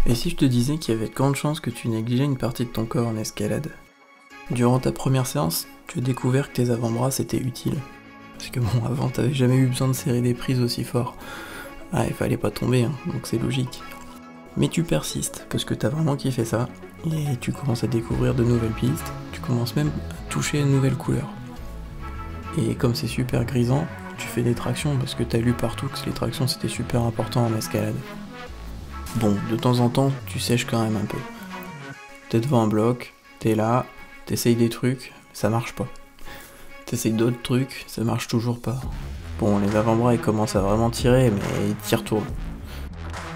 Et si je te disais qu'il y avait de grandes chances que tu négligeais une partie de ton corps en escalade? Durant ta première séance, tu as découvert que tes avant-bras c'était utile. Parce que bon, avant t'avais jamais eu besoin de serrer des prises aussi fort. Ah, il fallait pas tomber, hein, donc c'est logique. Mais tu persistes, parce que t'as vraiment kiffé ça, et tu commences à découvrir de nouvelles pistes, tu commences même à toucher une nouvelle couleur. Et comme c'est super grisant, tu fais des tractions, parce que t'as lu partout que les tractions c'était super important en escalade. Bon, de temps en temps, tu sèches quand même un peu. T'es devant un bloc, t'es là, t'essayes des trucs, ça marche pas. T'essayes d'autres trucs, ça marche toujours pas. Bon, les avant-bras ils commencent à vraiment tirer, mais ils t'y retournent.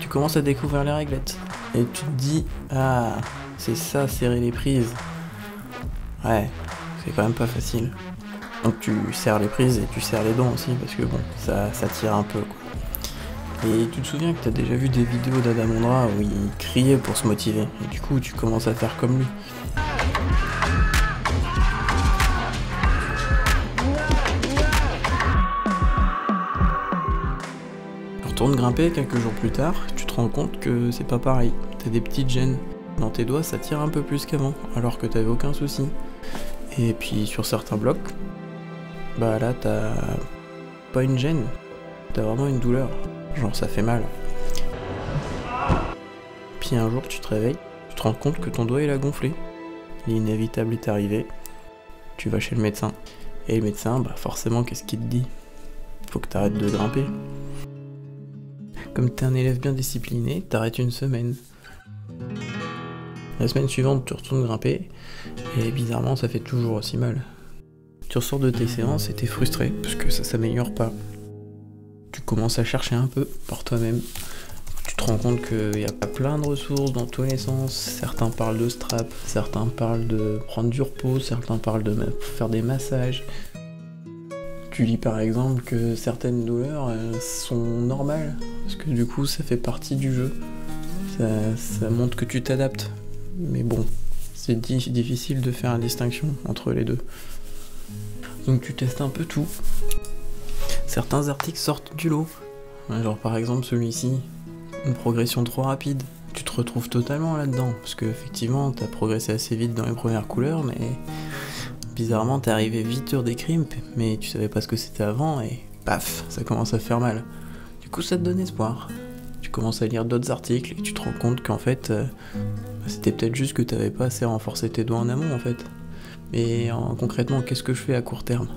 Tu commences à découvrir les réglettes. Et tu te dis, ah, c'est ça, serrer les prises. Ouais, c'est quand même pas facile. Donc tu serres les prises et tu serres les dents aussi, parce que bon, ça tire un peu, quoi. Et tu te souviens que t'as déjà vu des vidéos d'Adam Ondra où il criait pour se motiver, et du coup tu commences à faire comme lui. Tu retournes grimper quelques jours plus tard, tu te rends compte que c'est pas pareil. T'as des petites gênes. Dans tes doigts ça tire un peu plus qu'avant, alors que t'avais aucun souci. Et puis sur certains blocs, bah là t'as pas une gêne, t'as vraiment une douleur. Genre ça fait mal. Puis un jour tu te réveilles, tu te rends compte que ton doigt il a gonflé. L'inévitable est arrivé. Tu vas chez le médecin. Et le médecin, bah forcément qu'est-ce qu'il te dit? Faut que t'arrêtes de grimper. Comme t'es un élève bien discipliné, t'arrêtes une semaine. La semaine suivante tu retournes grimper, et bizarrement ça fait toujours aussi mal. Tu ressors de tes séances et t'es frustré, parce que ça s'améliore pas. Tu commences à chercher un peu par toi-même. Tu te rends compte qu'il y a plein de ressources dans tous les sens. Certains parlent de strap, certains parlent de prendre du repos, certains parlent de faire des massages. Tu lis par exemple que certaines douleurs sont normales, parce que du coup ça fait partie du jeu. Ça montre que tu t'adaptes. Mais bon, c'est difficile de faire la distinction entre les deux. Donc tu testes un peu tout. Certains articles sortent du lot. Genre par exemple celui-ci, une progression trop rapide. Tu te retrouves totalement là-dedans, parce que effectivement t'as progressé assez vite dans les premières couleurs, mais bizarrement t'es arrivé vite sur des crimps, mais tu savais pas ce que c'était avant, et paf, ça commence à faire mal. Du coup ça te donne espoir. Tu commences à lire d'autres articles, et tu te rends compte qu'en fait, c'était peut-être juste que t'avais pas assez renforcé tes doigts en amont en fait. Mais concrètement, qu'est-ce que je fais à court terme?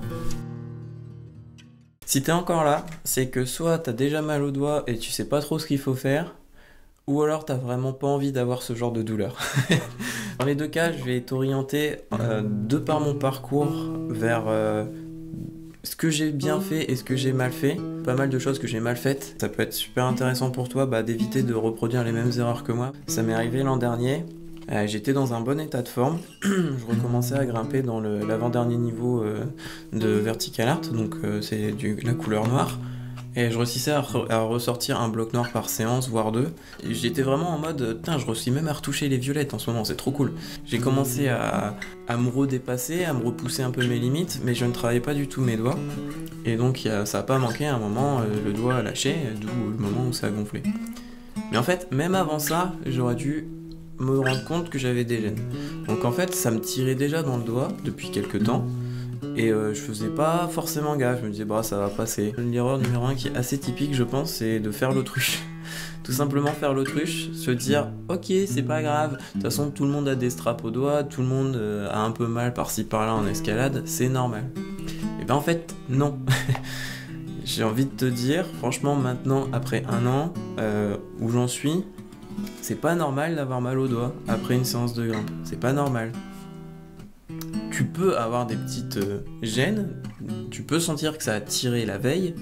Si t'es encore là, c'est que soit t'as déjà mal au doigt et tu sais pas trop ce qu'il faut faire, ou alors t'as vraiment pas envie d'avoir ce genre de douleur. Dans les deux cas, je vais t'orienter de par mon parcours vers ce que j'ai bien fait et ce que j'ai mal fait. Pas mal de choses que j'ai mal faites. Ça peut être super intéressant pour toi d'éviter de reproduire les mêmes erreurs que moi. Ça m'est arrivé l'an dernier. J'étais dans un bon état de forme, je recommençais à grimper dans l'avant-dernier niveau de Vertical Art, donc c'est la couleur noire, et je réussissais à ressortir un bloc noir par séance, voire deux, et j'étais vraiment en mode, putain, je réussis même à retoucher les violettes en ce moment, c'est trop cool. J'ai commencé à me redépasser, à me repousser un peu mes limites, mais je ne travaillais pas du tout mes doigts, et donc ça a pas manqué à un moment, le doigt a lâché, d'où le moment où ça a gonflé. Mais en fait, même avant ça, j'aurais dû me rendre compte que j'avais des gênes. Donc en fait ça me tirait déjà dans le doigt depuis quelques temps et je faisais pas forcément gaffe, je me disais bah ça va passer. L'erreur numéro 1 qui est assez typique je pense, c'est de faire l'autruche. Tout simplement faire l'autruche, se dire ok c'est pas grave, de toute façon tout le monde a des straps au doigt, tout le monde a un peu mal par-ci par-là en escalade, c'est normal. Et ben en fait non. J'ai envie de te dire, franchement maintenant après un an où j'en suis, c'est pas normal d'avoir mal au doigt après une séance de grimpe, c'est pas normal. Tu peux avoir des petites gênes, tu peux sentir que ça a tiré la veille,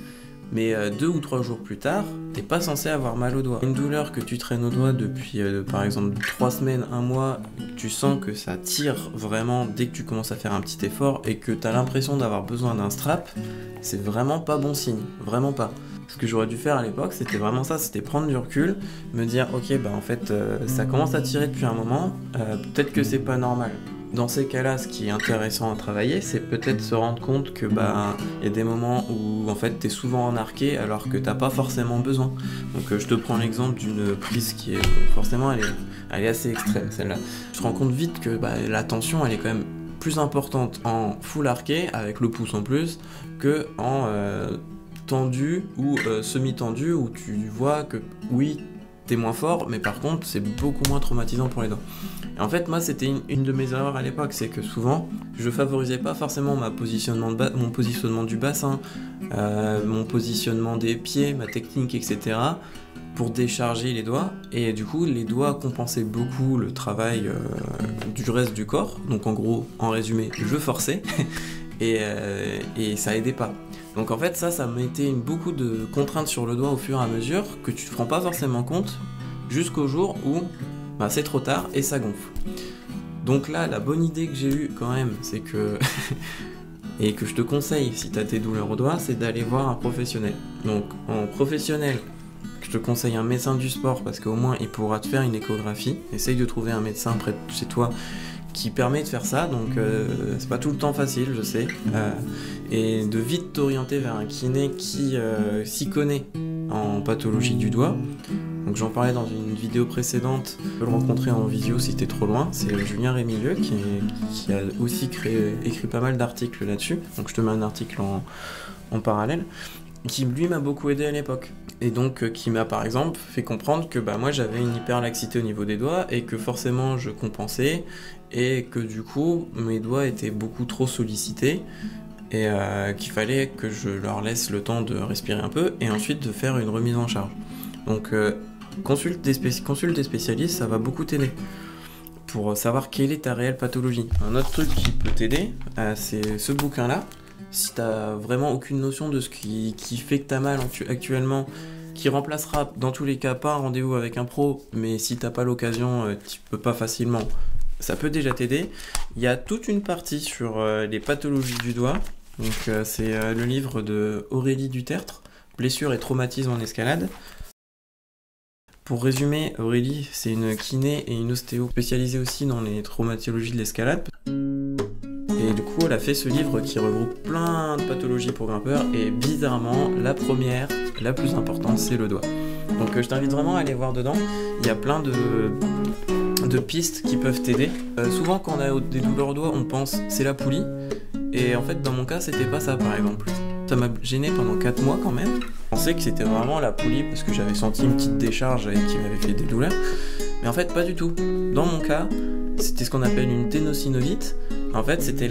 mais 2 ou 3 jours plus tard, t'es pas censé avoir mal au doigt. Une douleur que tu traînes au doigt depuis par exemple 3 semaines, 1 mois, tu sens que ça tire vraiment dès que tu commences à faire un petit effort et que t'as l'impression d'avoir besoin d'un strap, c'est vraiment pas bon signe, vraiment pas. Ce que j'aurais dû faire à l'époque, c'était vraiment ça, c'était prendre du recul, me dire ok bah en fait ça commence à tirer depuis un moment, peut-être que c'est pas normal. Dans ces cas-là, ce qui est intéressant à travailler, c'est peut-être se rendre compte que y a des moments où en fait t'es souvent en arqué alors que t'as pas forcément besoin. Donc je te prends l'exemple d'une prise qui est forcément elle est assez extrême celle-là. Je te rends compte vite que la tension elle est quand même plus importante en full arqué avec le pouce en plus que en tendu ou semi-tendu où tu vois que oui t'es moins fort mais par contre c'est beaucoup moins traumatisant pour les doigts. Et en fait moi c'était une de mes erreurs à l'époque, c'est que souvent je favorisais pas forcément mon positionnement du bassin, mon positionnement des pieds, ma technique etc. pour décharger les doigts, et du coup les doigts compensaient beaucoup le travail du reste du corps, donc en gros en résumé je forçais et ça aidait pas. Donc en fait ça mettait beaucoup de contraintes sur le doigt au fur et à mesure que tu te rends pas forcément compte jusqu'au jour où c'est trop tard et ça gonfle. Donc là la bonne idée que j'ai eue quand même c'est que et que je te conseille si tu as tes douleurs au doigt, c'est d'aller voir un professionnel. Donc en professionnel, je te conseille un médecin du sport parce qu'au moins il pourra te faire une échographie. Essaye de trouver un médecin près de chez toi qui permet de faire ça, donc c'est pas tout le temps facile, je sais, et de vite t'orienter vers un kiné qui s'y connaît en pathologie du doigt. Donc j'en parlais dans une vidéo précédente, tu peux le rencontrer en visio si t'es trop loin, c'est Julien Rémilieu qui a aussi écrit pas mal d'articles là-dessus, donc je te mets un article en parallèle, qui lui m'a beaucoup aidé à l'époque, et donc qui m'a par exemple fait comprendre que moi j'avais une hyperlaxité au niveau des doigts et que forcément je compensais et que du coup mes doigts étaient beaucoup trop sollicités et qu'il fallait que je leur laisse le temps de respirer un peu et ensuite de faire une remise en charge. Donc consulte des spécialistes, ça va beaucoup t'aider pour savoir quelle est ta réelle pathologie. Un autre truc qui peut t'aider, c'est ce bouquin-là. Si t'as vraiment aucune notion de ce qui fait que t'as mal actuellement, qui remplacera dans tous les cas pas un rendez-vous avec un pro, mais si t'as pas l'occasion, tu peux pas facilement, ça peut déjà t'aider. Il y a toute une partie sur les pathologies du doigt, donc c'est le livre de Aurélie Dutertre, Blessures et traumatismes en escalade. Pour résumer, Aurélie, c'est une kiné et une ostéo spécialisée aussi dans les traumatologies de l'escalade. Et du coup, elle a fait ce livre qui regroupe plein de pathologies pour grimpeurs, et bizarrement, la première, la plus importante, c'est le doigt. Donc je t'invite vraiment à aller voir dedans, il y a plein de pistes qui peuvent t'aider. Souvent quand on a des douleurs au doigt, on pense c'est la poulie, et en fait dans mon cas c'était pas ça par exemple. Ça m'a gêné pendant 4 mois quand même. Je pensais que c'était vraiment la poulie parce que j'avais senti une petite décharge et qui m'avait fait des douleurs. Mais en fait pas du tout. Dans mon cas, c'était ce qu'on appelle une ténosynovite. En fait c'était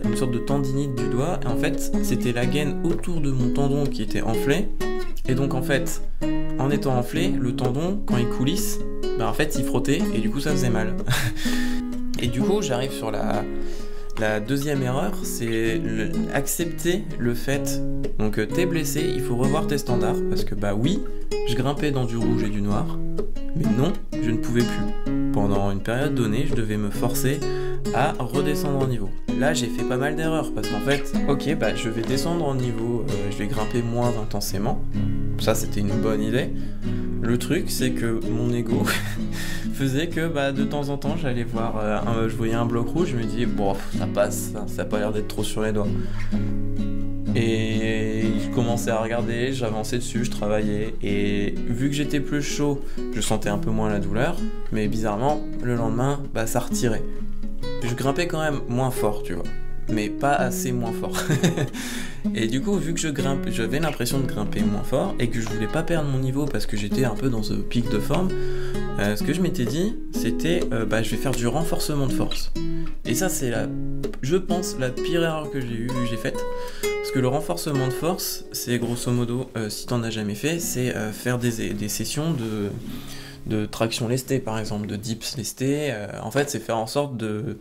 une sorte de tendinite du doigt. Et en fait c'était la gaine autour de mon tendon qui était enflée. Et donc en fait, en étant enflé, le tendon, quand il coulisse, en fait il frottait et du coup ça faisait mal. Et du coup j'arrive sur la deuxième erreur, c'est accepter le fait, donc t'es blessé, il faut revoir tes standards, parce que oui, je grimpais dans du rouge et du noir, mais non, je ne pouvais plus. Pendant une période donnée, je devais me forcer à redescendre en niveau. Là, j'ai fait pas mal d'erreurs, parce qu'en fait, ok, je vais descendre en niveau, je vais grimper moins intensément, ça c'était une bonne idée. Le truc, c'est que mon ego faisait que de temps en temps, j'allais voir, je voyais un bloc rouge, je me disais, bon, ça passe, ça a pas l'air d'être trop sur les doigts. Et je commençais à regarder, j'avançais dessus, je travaillais, et vu que j'étais plus chaud, je sentais un peu moins la douleur, mais bizarrement, le lendemain, ça retirait. Je grimpais quand même moins fort, tu vois, mais pas assez moins fort. Et du coup, vu que j'avais l'impression de grimper moins fort et que je voulais pas perdre mon niveau parce que j'étais un peu dans ce pic de forme, ce que je m'étais dit, c'était je vais faire du renforcement de force. Et ça, c'est je pense, la pire erreur que j'ai faite. Parce que le renforcement de force, c'est grosso modo, si t'en as jamais fait, c'est faire des sessions de traction lestée, par exemple, de dips lestés. En fait, c'est faire en sorte de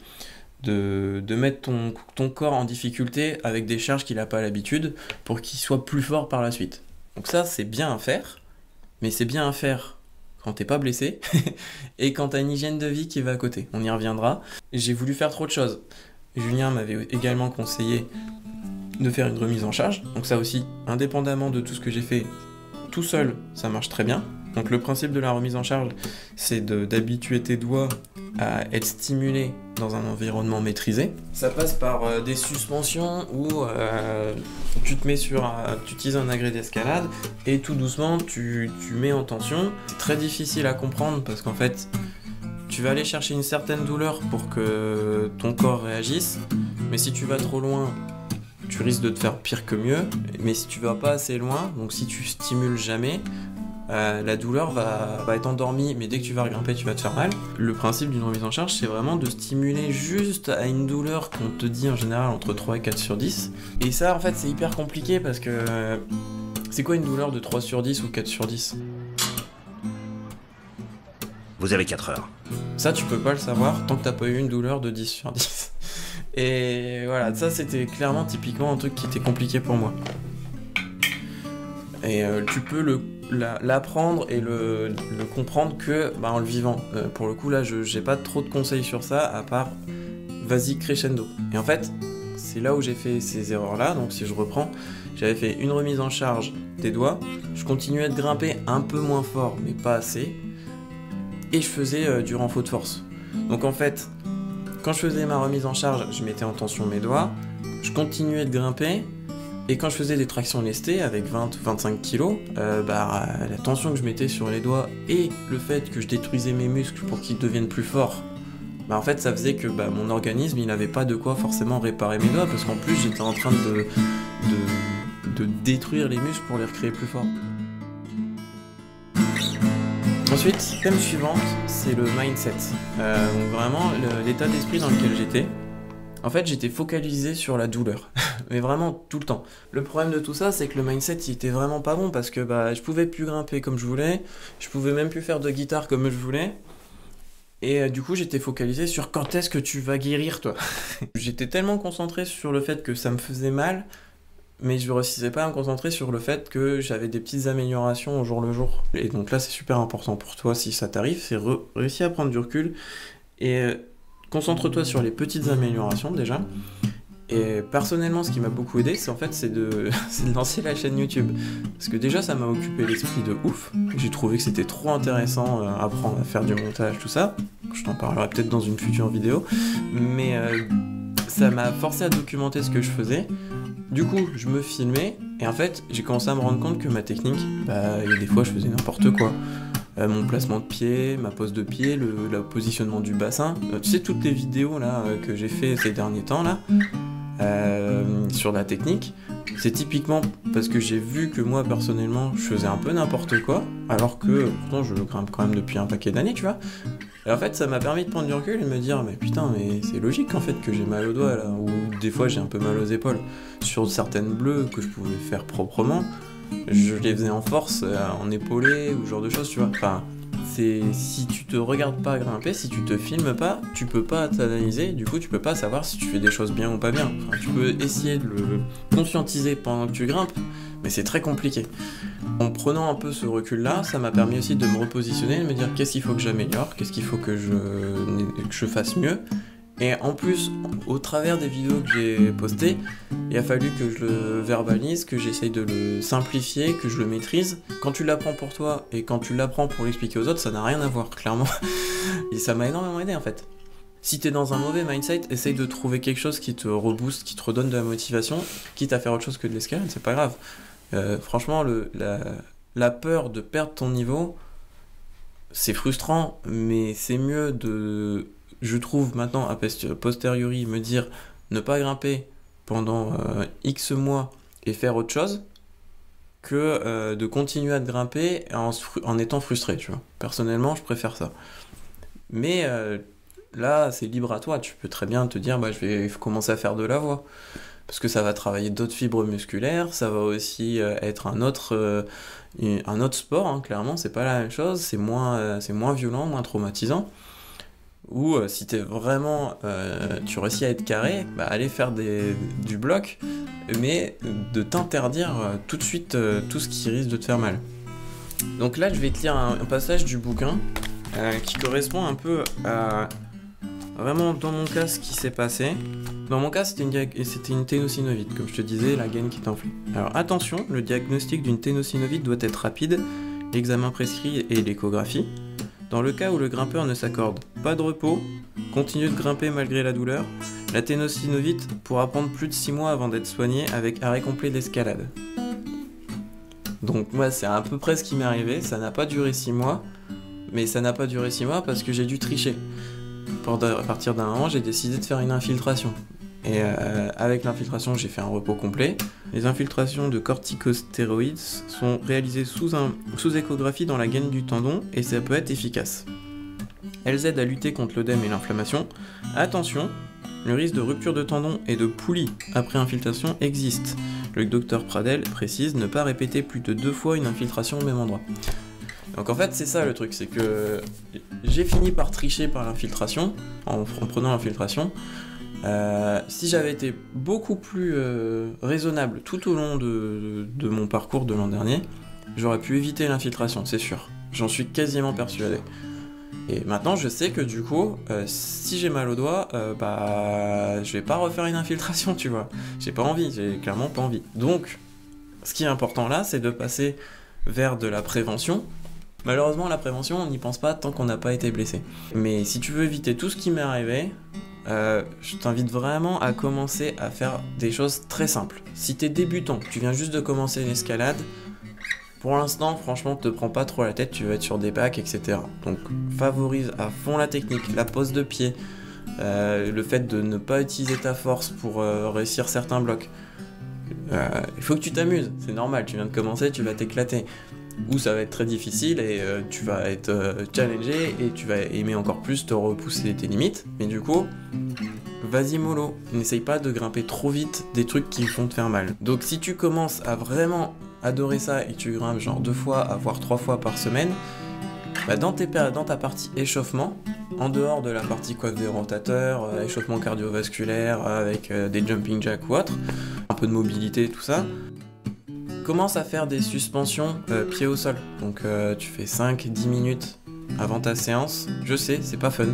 mettre ton corps en difficulté avec des charges qu'il n'a pas l'habitude pour qu'il soit plus fort par la suite. Donc ça, c'est bien à faire, mais c'est bien à faire quand t'es pas blessé et quand t'as une hygiène de vie qui va à côté. On y reviendra. J'ai voulu faire trop de choses. Julien m'avait également conseillé de faire une remise en charge. Donc ça aussi, indépendamment de tout ce que j'ai fait tout seul, ça marche très bien. Donc le principe de la remise en charge, c'est d'habituer tes doigts à être stimulé dans un environnement maîtrisé. Ça passe par des suspensions où tu te mets tu utilises un agrès d'escalade et tout doucement tu mets en tension. C'est très difficile à comprendre parce qu'en fait tu vas aller chercher une certaine douleur pour que ton corps réagisse, mais si tu vas trop loin, tu risques de te faire pire que mieux. Mais si tu vas pas assez loin, donc si tu stimules jamais, la douleur va être endormie, mais dès que tu vas regrimper, tu vas te faire mal. Le principe d'une remise en charge, c'est vraiment de stimuler juste à une douleur qu'on te dit en général entre 3 et 4 sur 10. Et ça, en fait, c'est hyper compliqué parce que c'est quoi une douleur de 3 sur 10 ou 4 sur 10 ? Vous avez 4 heures. Ça, tu peux pas le savoir tant que t'as pas eu une douleur de 10 sur 10. Et voilà, ça c'était clairement typiquement un truc qui était compliqué pour moi. Et tu peux l'apprendre et le comprendre que en le vivant. Pour le coup là, j'ai pas trop de conseils sur ça à part vas-y crescendo. Et en fait, c'est là où j'ai fait ces erreurs là. Donc si je reprends, j'avais fait une remise en charge des doigts, je continuais de grimper un peu moins fort mais pas assez. Et je faisais du renfort de force. Donc en fait, quand je faisais ma remise en charge, je mettais en tension mes doigts, je continuais de grimper, et quand je faisais des tractions lestées avec 20 ou 25 kg, la tension que je mettais sur les doigts et le fait que je détruisais mes muscles pour qu'ils deviennent plus forts, en fait ça faisait que mon organisme il n'avait pas de quoi forcément réparer mes doigts, parce qu'en plus j'étais en train de détruire les muscles pour les recréer plus forts. Ensuite, thème suivante, c'est le mindset. Donc vraiment, l'état d'esprit dans lequel j'étais. En fait, j'étais focalisé sur la douleur. Mais vraiment, tout le temps. Le problème de tout ça, c'est que le mindset, il était vraiment pas bon parce que je pouvais plus grimper comme je voulais. Je pouvais même plus faire de guitare comme je voulais. Et du coup, j'étais focalisé sur quand est-ce que tu vas guérir, toi. J'étais tellement concentré sur le fait que ça me faisait mal, mais je ne réussissais pas à me concentrer sur le fait que j'avais des petites améliorations au jour le jour. Et donc là, c'est super important pour toi, si ça t'arrive, c'est réussir à prendre du recul et concentre-toi sur les petites améliorations déjà. Et personnellement, ce qui m'a beaucoup aidé, c'est de lancer la chaîne YouTube. Parce que déjà, ça m'a occupé l'esprit de ouf. J'ai trouvé que c'était trop intéressant apprendre à faire du montage, tout ça. Je t'en parlerai peut-être dans une future vidéo. Mais ça m'a forcé à documenter ce que je faisais. Du coup, je me filmais, et en fait, j'ai commencé à me rendre compte que ma technique, il y a des fois, je faisais n'importe quoi. Mon placement de pied, ma pose de pied, le positionnement du bassin. Tu sais, toutes les vidéos là que j'ai fait ces derniers temps là, sur la technique, c'est typiquement parce que j'ai vu que moi, personnellement, je faisais un peu n'importe quoi, alors que, pourtant, je grimpe quand même depuis un paquet d'années, tu vois. Et en fait, ça m'a permis de prendre du recul et de me dire, mais putain, mais c'est logique en fait que j'ai mal aux doigts là, ou des fois j'ai un peu mal aux épaules. Sur certaines bleues que je pouvais faire proprement, je les faisais en force, en épaulé ou ce genre de choses, tu vois. Enfin, si tu te regardes pas grimper, si tu te filmes pas, tu peux pas t'analyser, du coup tu peux pas savoir si tu fais des choses bien ou pas bien. Enfin, tu peux essayer de le conscientiser pendant que tu grimpes, mais c'est très compliqué. En prenant un peu ce recul-là, ça m'a permis aussi de me repositionner, de me dire qu'est-ce qu'il faut que j'améliore, qu'est-ce qu'il faut que je fasse mieux. Et en plus, au travers des vidéos que j'ai postées, il a fallu que je le verbalise, que j'essaye de le simplifier, que je le maîtrise. Quand tu l'apprends pour toi et quand tu l'apprends pour l'expliquer aux autres, ça n'a rien à voir, clairement. Et ça m'a énormément aidé en fait. Si t'es dans un mauvais mindset, essaye de trouver quelque chose qui te rebooste, qui te redonne de la motivation, quitte à faire autre chose que de l'escalade, c'est pas grave. Franchement, la peur de perdre ton niveau, c'est frustrant, mais c'est mieux de... Je trouve maintenant, a posteriori, me dire ne pas grimper pendant X mois et faire autre chose que de continuer à te grimper en étant frustré, tu vois. Personnellement, je préfère ça. Mais là, c'est libre à toi. Tu peux très bien te dire, je vais commencer à faire de la voix. Parce que ça va travailler d'autres fibres musculaires, ça va aussi être un autre sport, hein, clairement, c'est pas la même chose, c'est moins violent, moins traumatisant. Ou si t'es vraiment, tu réussis à être carré, aller faire du bloc, mais de t'interdire tout de suite tout ce qui risque de te faire mal. Donc là, je vais te lire un passage du bouquin qui correspond un peu à vraiment dans mon cas ce qui s'est passé. Dans mon cas, c'était une ténosynovite, comme je te disais, la gaine qui est enflée. Alors attention, le diagnostic d'une ténosynovite doit être rapide, l'examen prescrit et l'échographie. Dans le cas où le grimpeur ne s'accorde pas de repos, continue de grimper malgré la douleur, la ténosynovite pourra prendre plus de 6 mois avant d'être soignée avec arrêt complet d'escalade. Donc moi c'est à peu près ce qui m'est arrivé, ça n'a pas duré 6 mois, mais ça n'a pas duré 6 mois parce que j'ai dû tricher. À partir d'un moment, j'ai décidé de faire une infiltration. Et avec l'infiltration, j'ai fait un repos complet. Les infiltrations de corticostéroïdes sont réalisées sous échographie dans la gaine du tendon et ça peut être efficace. Elles aident à lutter contre l'œdème et l'inflammation. Attention, le risque de rupture de tendon et de poulie après infiltration existe. Le docteur Pradel précise ne pas répéter plus de 2 fois une infiltration au même endroit. Donc en fait c'est ça le truc, c'est que j'ai fini par tricher par l'infiltration, en prenant l'infiltration. Si j'avais été beaucoup plus raisonnable tout au long de mon parcours de l'an dernier, j'aurais pu éviter l'infiltration, c'est sûr. J'en suis quasiment persuadé. Et maintenant je sais que du coup, si j'ai mal au doigt, je vais pas refaire une infiltration, tu vois. J'ai pas envie, j'ai clairement pas envie. Donc, ce qui est important là, c'est de passer vers de la prévention. Malheureusement, la prévention, on n'y pense pas tant qu'on n'a pas été blessé. Mais si tu veux éviter tout ce qui m'est arrivé, je t'invite vraiment à commencer à faire des choses très simples. Si t'es débutant, tu viens juste de commencer l'escalade, pour l'instant, franchement, te prends pas trop la tête, tu vas être sur des bacs, etc. Donc, favorise à fond la technique, la pose de pied, le fait de ne pas utiliser ta force pour réussir certains blocs. Il faut que tu t'amuses, c'est normal, tu viens de commencer, tu vas t'éclater. Ou ça va être très difficile et tu vas être challengé et tu vas aimer encore plus te repousser tes limites. Mais du coup, vas-y mollo, n'essaye pas de grimper trop vite des trucs qui vont te faire mal. Donc si tu commences à vraiment adorer ça et tu grimpes genre 2 fois, voire 3 fois par semaine, dans ta partie échauffement, en dehors de la partie coiffe des rotateurs, échauffement cardiovasculaire avec des jumping jacks ou autre, un peu de mobilité, tout ça, commence à faire des suspensions pieds au sol. Donc tu fais 5-10 minutes avant ta séance. Je sais, c'est pas fun,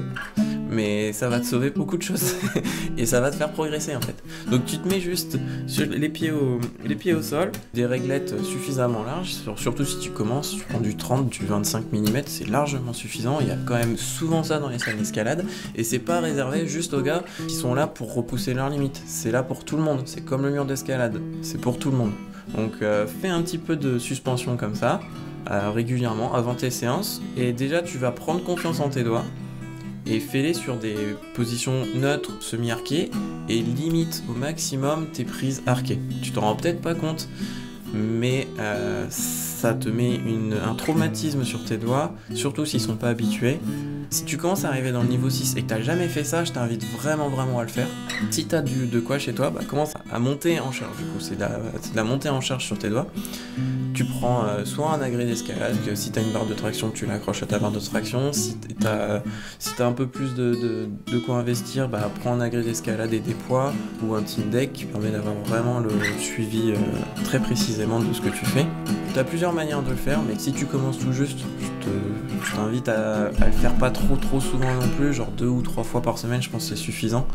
mais ça va te sauver beaucoup de choses et ça va te faire progresser en fait. Donc tu te mets juste sur les pieds au sol, des réglettes suffisamment larges, surtout si tu commences, tu prends du 30, du 25 mm, c'est largement suffisant. Il y a quand même souvent ça dans les salles d'escalade et c'est pas réservé juste aux gars qui sont là pour repousser leurs limites. C'est là pour tout le monde, c'est comme le mur d'escalade, c'est pour tout le monde. Donc fais un petit peu de suspension comme ça, régulièrement avant tes séances, et déjà tu vas prendre confiance en tes doigts, et fais-les sur des positions neutres, semi-arquées, et limite au maximum tes prises arquées. Tu t'en rends peut-être pas compte, mais ça te met un traumatisme sur tes doigts, surtout s'ils sont pas habitués. Si tu commences à arriver dans le niveau 6 et que t'as jamais fait ça, je t'invite vraiment à le faire. Si t'as de quoi chez toi, commence à monter en charge. Du coup, c'est de la montée en charge sur tes doigts. Tu prends soit un agrès d'escalade, que si t'as une barre de traction, tu l'accroches à ta barre de traction. Si t'as un peu plus de quoi investir, prends un agrès d'escalade et des poids, ou un team deck qui permet d'avoir vraiment le suivi très précisément de ce que tu fais. T'as plusieurs manières de le faire, mais si tu commences tout juste, je t'invite à le faire pas trop souvent non plus, genre 2 ou 3 fois par semaine, je pense que c'est suffisant.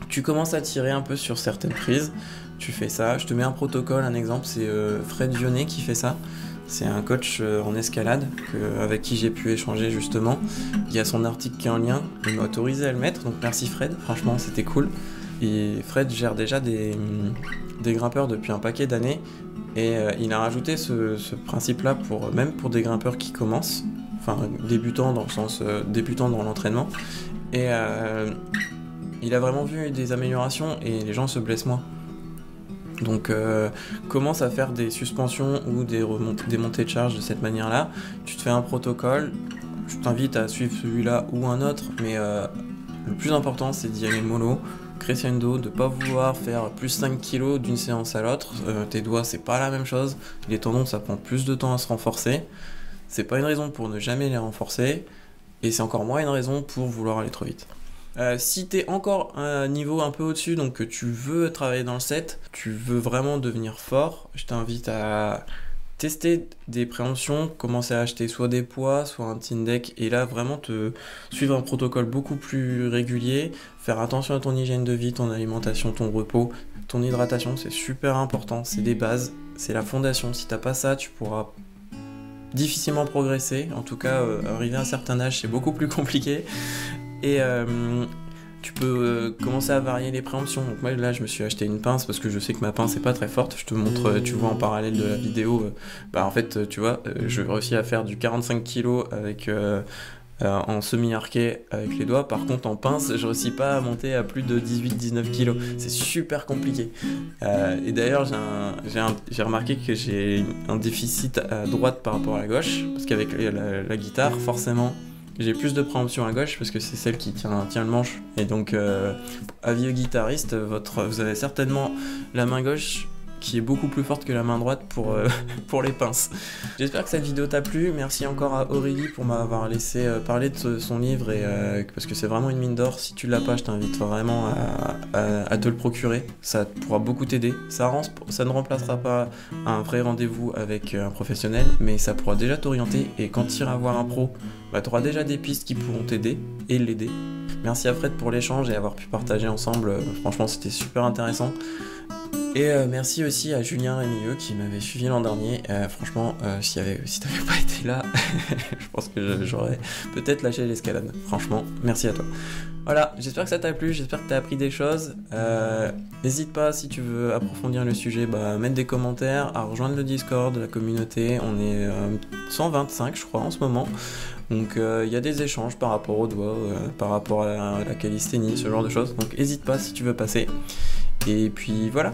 Tu commences à tirer un peu sur certaines prises, tu fais ça. Je te mets un protocole, un exemple, c'est Fred Vionnet qui fait ça. C'est un coach en escalade avec qui j'ai pu échanger justement. Il y a son article qui est en lien, il m'a autorisé à le mettre, donc merci Fred, franchement c'était cool. Et Fred gère déjà des grimpeurs depuis un paquet d'années. Et il a rajouté ce principe-là même pour des grimpeurs qui commencent, enfin débutants dans le sens débutants dans l'entraînement. Et il a vraiment vu des améliorations et les gens se blessent moins. Donc commence à faire des suspensions ou des montées de charge de cette manière-là. Tu te fais un protocole, je t'invite à suivre celui-là ou un autre, mais le plus important c'est d'y aller mollo. Crescendo, de pas vouloir faire plus 5 kg d'une séance à l'autre. Tes doigts c'est pas la même chose, les tendons ça prend plus de temps à se renforcer, c'est pas une raison pour ne jamais les renforcer, et c'est encore moins une raison pour vouloir aller trop vite. Si t'es encore à un niveau un peu au-dessus, donc que tu veux travailler dans le set, tu veux vraiment devenir fort, je t'invite à tester des préhensions, commencer à acheter soit des poids, soit un team deck, et là vraiment te suivre un protocole beaucoup plus régulier, faire attention à ton hygiène de vie, ton alimentation, ton repos, ton hydratation, c'est super important, c'est des bases, c'est la fondation. Si t'as pas ça, tu pourras difficilement progresser. En tout cas, arriver à un certain âge, c'est beaucoup plus compliqué. Et tu peux commencer à varier les préemptions. Donc moi là je me suis acheté une pince parce que je sais que ma pince est pas très forte. Je te montre, tu vois en parallèle de la vidéo, en fait tu vois, je réussis à faire du 45 kg avec en semi-arqué avec les doigts. Par contre en pince je réussis pas à monter à plus de 18-19 kg. C'est super compliqué. Et d'ailleurs j'ai remarqué que j'ai un déficit à droite par rapport à la gauche, parce qu'avec la guitare forcément j'ai plus de préemption à gauche parce que c'est celle qui tient le manche. Et donc, avis aux guitaristes, vous avez certainement la main gauche qui est beaucoup plus forte que la main droite pour les pinces. J'espère que cette vidéo t'a plu. Merci encore à Aurélie pour m'avoir laissé parler de son livre, parce que c'est vraiment une mine d'or. Si tu l'as pas, je t'invite vraiment à te le procurer. Ça pourra beaucoup t'aider. Ça ne remplacera pas un vrai rendez-vous avec un professionnel, mais ça pourra déjà t'orienter, et quand tu iras voir un pro, tu auras déjà des pistes qui pourront t'aider et l'aider. Merci à Fred pour l'échange et avoir pu partager ensemble. Franchement, c'était super intéressant. Et merci aussi à Julien Rémilleux qui m'avait suivi l'an dernier. Franchement, si t'avais pas été là, je pense que j'aurais peut-être lâché l'escalade. Franchement, merci à toi. Voilà, j'espère que ça t'a plu, j'espère que t'as appris des choses. N'hésite pas, si tu veux approfondir le sujet, mettre des commentaires, à rejoindre le Discord, la communauté. On est 125 je crois en ce moment. Donc il y a des échanges par rapport aux doigts, par rapport à la calisthénie, ce genre de choses. Donc n'hésite pas si tu veux passer. Et puis voilà.